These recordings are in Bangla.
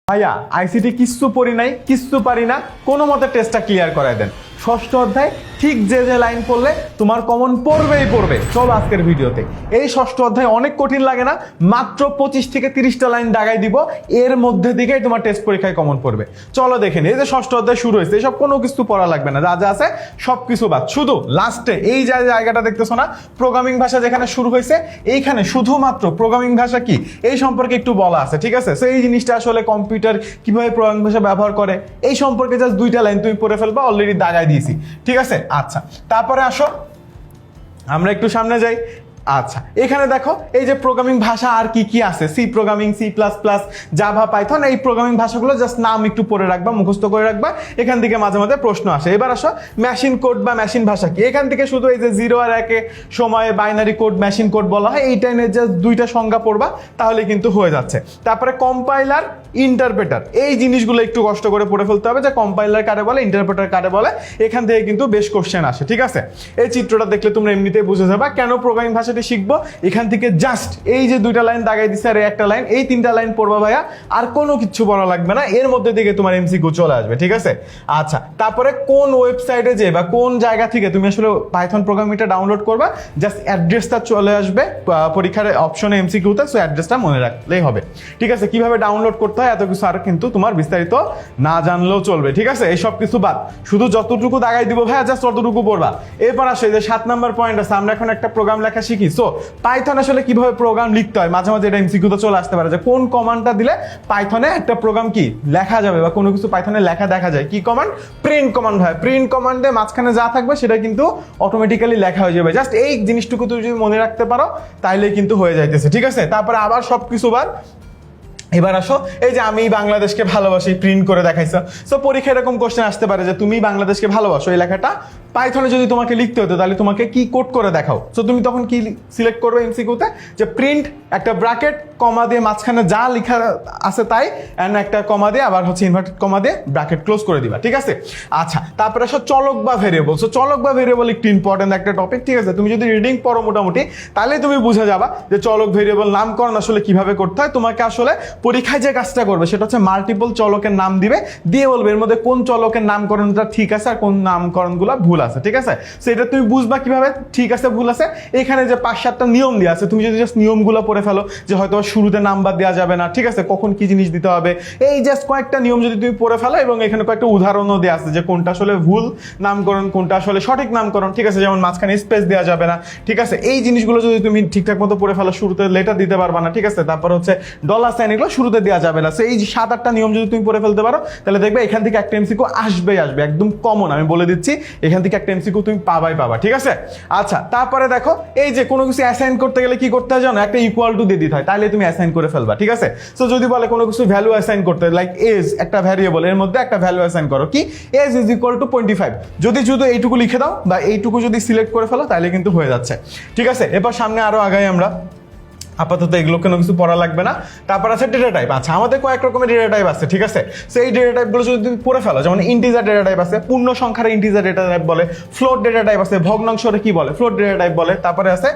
ভাইয়া আইসিটি কিচ্ছু পড়ি নাই, কিচ্ছু পারি না, কোনো মতে টেস্টটা ক্লিয়ার করায় দেন। ষষ্ঠ অধ্যায় ঠিক যে যে লাইন পড়লে তোমার কমন পড়বেই পড়বে। চলো আজকের ভিডিওতে এই ষষ্ঠ অধ্যায় অনেক কঠিন লাগে না, মাত্র 25 থেকে 30টা লাইন দাগাই দিব, এর মধ্যে দিকেই তোমার টেস্ট পরীক্ষায় কমন পড়বে। চলো দেখেন, এই যে ষষ্ঠ অধ্যায় শুরু হয়েছে, এসব কোনো কিছু পড়া লাগবে না, যা যা আছে সব কিছু বাদ। শুধু লাস্টে এই যে জায়গাটা দেখতেছো না, প্রোগ্রামিং ভাষা যেখানে শুরু হয়েছে, এইখানে শুধুমাত্র প্রোগ্রামিং ভাষা কি এই সম্পর্কে একটু বলা আছে, ঠিক আছে? তো এই জিনিসটা আসলে কম্পিউটার কিভাবে প্রোগ্রামিং ভাষা ব্যবহার করে এই সম্পর্কে জাস্ট 2টা লাইন তুমি পড়ে ফেলবা, অলরেডি দাগাই দিয়েছি, ঠিক আছে? আচ্ছা, তারপরে আসো আমরা একটু সামনে যাই। আচ্ছা, এখানে দেখো এই যে প্রোগ্রামিং ভাষা আর কি কি আছে, C programming, C plus plus, Java, Python, এই প্রোগ্রামিং ভাষাগুলো জাস্ট নাম একটু পড়ে রাখবা, মুখস্থ করে রাখবা, এখান থেকে মাঝে মাঝে প্রশ্ন আসে। এবার আসো মেশিন কোড বা মেশিন ভাষা কি, এখান থেকে শুধু এই যে 0 আর 1 সময়ে বাইনারি কোড মেশিন কোড বলা হয়, এই টাইমের জাস্ট 2টা সংজ্ঞা পড়বা, তাহলে কিন্তু হয়ে যাচ্ছে। তারপরে কম্পাইলার, ইন্টারপ্রেটার, এই জিনিসগুলো একটু কষ্ট করে পড়ে ফেলতে হবে, যে কম্পাইলার কারে বলে, ইন্টারপ্রেটার কারে বলে, এখান থেকে কিন্তু বেশ কোশ্চেন আসে, ঠিক আছে? এই চিত্রটা দেখলে তোমরা এমনিতেই বুঝে যাবা কেন প্রোগ্রামিং ভাষাটি শিখবো। এখান থেকে জাস্ট এই যে 2টা লাইন দাগাই দিছে আর একটা লাইন, এই 3টা লাইন পড়বা ভাইয়া, আর কোনো কিছু পড়া লাগবে না, এর মধ্যে থেকে তোমার এমসিকিউ চলে আসবে, ঠিক আছে? আচ্ছা, তারপরে কোন ওয়েবসাইটে যে বা কোন জায়গা থেকে তুমি আসলে পাইথন প্রোগ্রামিংটা ডাউনলোড করবা, জাস্ট অ্যাড্রেসটা চলে আসবে পরীক্ষার অপশনে এমসিকিউতে, সো অ্যাড্রেসটা মনে রাখলেই হবে, ঠিক আছে? কিভাবে ডাউনলোড করতে হয় এত কিছু আর কিন্তু তোমার বিস্তারিত না জানলেও চলবে, ঠিক আছে? এই সব কিছু বাদ, শুধু যতটুকু দাগাই দিব ভাইয়া জাস্ট ততটুকু পড়বা। এরপর আসে যে 7 নাম্বার পয়েন্ট আছে, আমরা এখন একটা প্রোগ্রাম লেখা শিখি। সো পাইথন আসলে কিভাবে প্রোগ্রাম লিখতে হয়, মাঝে মাঝে এটা এমসিকিউতে চলে আসতে পারে, যে কোন কমান্ডটা দিলে পাইথনে একটা প্রোগ্রাম কি লেখা যাবে বা কোনো কিছু পাইথনে লেখা দেখা যায়। কি কমান্ড? প্রিন্ট কমান্ড হয়। প্রিন্ট কমান্ডে মাঝখানে যা থাকবে সেটা কিন্তু অটোমেটিক্যালি লেখা হয়ে যাবে। জাস্ট এই জিনিসটুকু তুমি যদি মনে রাখতে পারো তাইলে কিন্তু হয়ে যাইতেছে, ঠিক আছে? তারপরে আবার সব কিছু বাদ। এবার আসো, এই যে আমি বাংলাদেশকে ভালোবাসি প্রিন্ট করে দেখাইছো। সো পরীক্ষা এরকম কোশ্চেন আসতে পারে যে তুমি বাংলাদেশকে ভালোবাসো, এই লেখাটা পাইথনে যদি তোমাকে লিখতে হতো তাহলে তোমাকে কি কোড করে দেখাও। সো তুমি তখন কি সিলেক্ট করবে এমসিকিউতে, যে প্রিন্ট একটা ব্র্যাকেট কমা দিয়ে মাঝখানে যা লেখা আছে তাই, এন্ড একটা কমা দিয়ে আবার হচ্ছে ইনভার্টেড কমা দিয়ে ব্র্যাকেট ক্লোজ করে দিবা, ঠিক আছে? আচ্ছা, তারপরে আসো চলক বা ভেরিয়েবল। সো চলক বা ভেরিয়েবল একটু ইম্পর্টেন্ট একটা টপিক, ঠিক আছে? তুমি যদি রিডিং পড়ো মোটামুটি, তাহলে তুমি বুঝে যাবা যে চলক ভেরিয়েবল নামকরণ আসলে কিভাবে করতে হয়। তোমাকে আসলে পরীক্ষায় যে কাজটা করবে সেটা হচ্ছে মাল্টিপল চলকের নাম দিবে, দিয়ে বলবে এর মধ্যে কোন চলকের নামকরণটা ঠিক আছে আর কোন নামকরণগুলো ভুল আছে, ঠিক আছে? সো এটা তুমি বুঝবা কিভাবে ঠিক আছে ভুল আছে। এখানে যে 5-7টা নিয়ম দেওয়া আছে, তুমি যদি জাস্ট নিয়মগুলো পড়ে ফেলো, যে হয়তো শুরুতে নাম্বার দেওয়া যাবে না, ঠিক আছে, কখন কি জিনিস দিতে হবে, এই জাস্ট কয়েকটা নিয়ম যদি তুমি পড়ে ফেলো, এবং এখানে কয়েকটা উদাহরণও দেওয়া আছে যে কোনটা আসলে ভুল নামকরণ, কোনটা আসলে সঠিক নামকরণ, ঠিক আছে? যেমন মাঝখানে স্পেস দেওয়া যাবে না, ঠিক আছে? এই জিনিসগুলো যদি তুমি ঠিকঠাক মতো পড়ে ফেলো, শুরুতে লেটার দিতে পারবা না, ঠিক আছে? তারপর হচ্ছে ডলার সাইন, এগুলো শুরুতে দেওয়া যাবে না। সো এই 7-8টা নিয়ম যদি তুমি পড়ে ফেলতে পারো, তাহলে দেখবে এখান থেকে একটা এমসিকিউ আসবেই আসবে, একদম কমন, আমি বলে দিচ্ছি, এখান থেকে একটা এমসিকিউ তুমি পাবাই পাবা, ঠিক আছে? আচ্ছা, তারপরে দেখো এই যে কোনো কিছু অ্যাসাইন করতে গেলে কি করতে হয় জানো, একটা ইকুয়াল টু দিয়ে দিতে হয়, তাহলে তুমি অ্যাসাইন করে ফেলবা, ঠিক আছে? সো যদি বলে কোনো কিছু ভ্যালু অ্যাসাইন করতে, লাইক এজ একটা ভ্যারিয়েবল, এর মধ্যে একটা ভ্যালু অ্যাসাইন করো, কি এজ ইজ ইকুয়াল টু 25, যদি শুধু এইটুকু লিখে দাও বা এইটুকু যদি সিলেক্ট করে ফেলো তাহলে কিন্তু হয়ে যাচ্ছে, ঠিক আছে? এরপর সামনে আরো আগাই আমরা, আপাতত এগুলো কোনো কিছু পড়া লাগবে না। তারপর আছে ডেটা টাইপ। আচ্ছা, আমাদের কয়েক রকমের ডেটা টাইপ আছে, ঠিক আছে? সো এই ডেটা টাইপগুলো যদি তুমি পড়ে ফেলো, যেমন ইন্টিজার ডেটা টাইপ আছে, পূর্ণ সংখ্যার ইন্টিজার ডেটা টাইপ বলে, ফ্লোট ডেটা টাইপ আছে, ভগ্নাংশরে কি বলে, ফ্লোট ডেটা টাইপ বলে। তারপরে আছে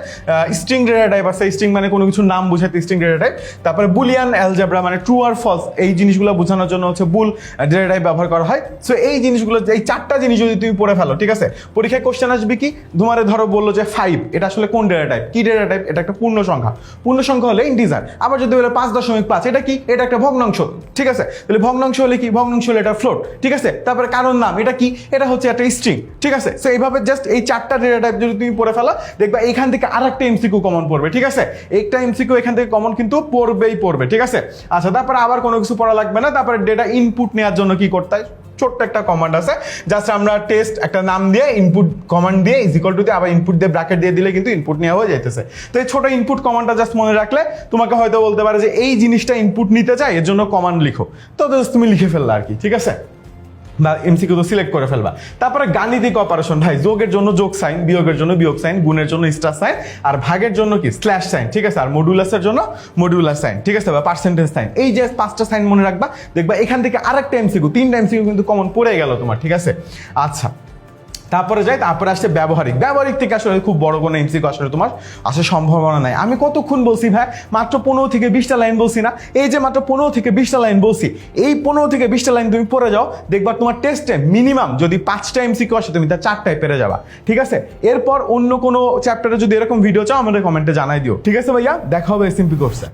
স্ট্রিং ডেটা টাইপ আছে, স্ট্রিং মানে কোনো কিছু নাম বুঝাতে স্ট্রিং ডেটা টাইপ। তারপরে বুলিয়ান অ্যালজেব্রা মানে ট্রু আর ফলস, এই জিনিসগুলো বোঝানোর জন্য হচ্ছে বুল ডেটা টাইপ ব্যবহার করা হয়। সো এই জিনিসগুলো, এই 4টা জিনিস যদি তুমি পড়ে ফেলো, ঠিক আছে, পরীক্ষায় কোশ্চেন আসবে কি, তোমার ধরো বললো যে 5, এটা আসলে কোন ডেটা টাইপ, কি ডেটা টাইপ, এটা একটা পূর্ণ সংখ্যা, পূর্ণ সংখ্যা হলে ইন্টিজার। আবার যদি বলে 5.5, এটা কি, এটা একটা ভগ্নাংশ, ঠিক আছে? তাহলে ভগ্নাংশ হলে কি, ভগ্নাংশ হলে এটা ফ্লোট, ঠিক আছে? তারপরে কারণ নাম, এটা কি, এটা হচ্ছে একটা স্ট্রিং, ঠিক আছে? সো এইভাবে জাস্ট এই 4টা ডেটা টাইপ যদি তুমি পড়ে ফেলো, দেখবা এখান থেকে আরেকটা এমসিকিউ কমন পড়বে, ঠিক আছে? একটা এমসিকিউ এখান থেকে কমন কিন্তু পড়বেই পড়বে, ঠিক আছে? আচ্ছা, তারপরে আবার কোনো কিছু পড়া লাগবে না। তারপরে ডেটা ইনপুট নেওয়ার জন্য কি করতে হয়, ছোট্ট একটা কমান্ড আছে, জাস্ট আমরা টেস্ট একটা নাম দিয়ে ইনপুট কমান্ড দিয়ে ইজ ইকুয়াল টু দিয়ে আবার ইনপুট দিয়ে ব্র্যাকেট দিয়ে দিলে কিন্তু ইনপুট নেওয়া হয়ে যাইতেছে। তো এই ছোট ইনপুট কমান্ডটা জাস্ট মনে রাখলে তোমাকে হয়তো বলতে পারে যে এই জিনিসটা ইনপুট নিতে চাই, এর জন্য কমান্ড লিখো, তো জাস্ট তুমি লিখে ফেললা আর কি, ঠিক আছে? বা এমসিকিউ তো সিলেক্ট করে ফেলবা। তারপরে গাণিতিক অপারেশন, ভাই যোগের জন্য যোগ সাইন, বিয়োগের জন্য বিয়োগ সাইন, গুণের জন্য স্টার সাইন, আর ভাগের জন্য কি স্ল্যাশ সাইন, ঠিক আছে? আর মডুলাসের জন্য মডুলাস সাইন, ঠিক আছে? বা পার্সেন্টেজ সাইন, এই যে 5টা সাইন মনে রাখবা, দেখবা এখান থেকে আরেকটা এমসিকিউ, 3টা এমসিকিউ কিন্তু কমন পড়ে গেল তোমার, ঠিক আছে? আচ্ছা, তারপরে আসছে ব্যবহারিক থেকে আসলে খুব বড় কোনো এমসিকিউ আসলে তোমার আসার সম্ভাবনা নাই। আমি কতক্ষণ বলছি ভাই, মাত্র 15 থেকে 20টা লাইন বলছি না? এই যে মাত্র 15 থেকে 20টা লাইন বলছি, এই 15 থেকে 20টা লাইন তুমি পড়ে যাও, দেখবা তোমার টেস্টে মিনিমাম যদি 5টা এমসিকিউ আসে তুমি তার 4টায় পেরে যাবা। ঠিক আছে, এরপর অন্য কোনো চ্যাপ্টারে যদি এরকম ভিডিও চাও আমাদের কমেন্টে জানাই দিও। ঠিক আছে ভাইয়া, দেখা হবে এসএমপি কোর্সে।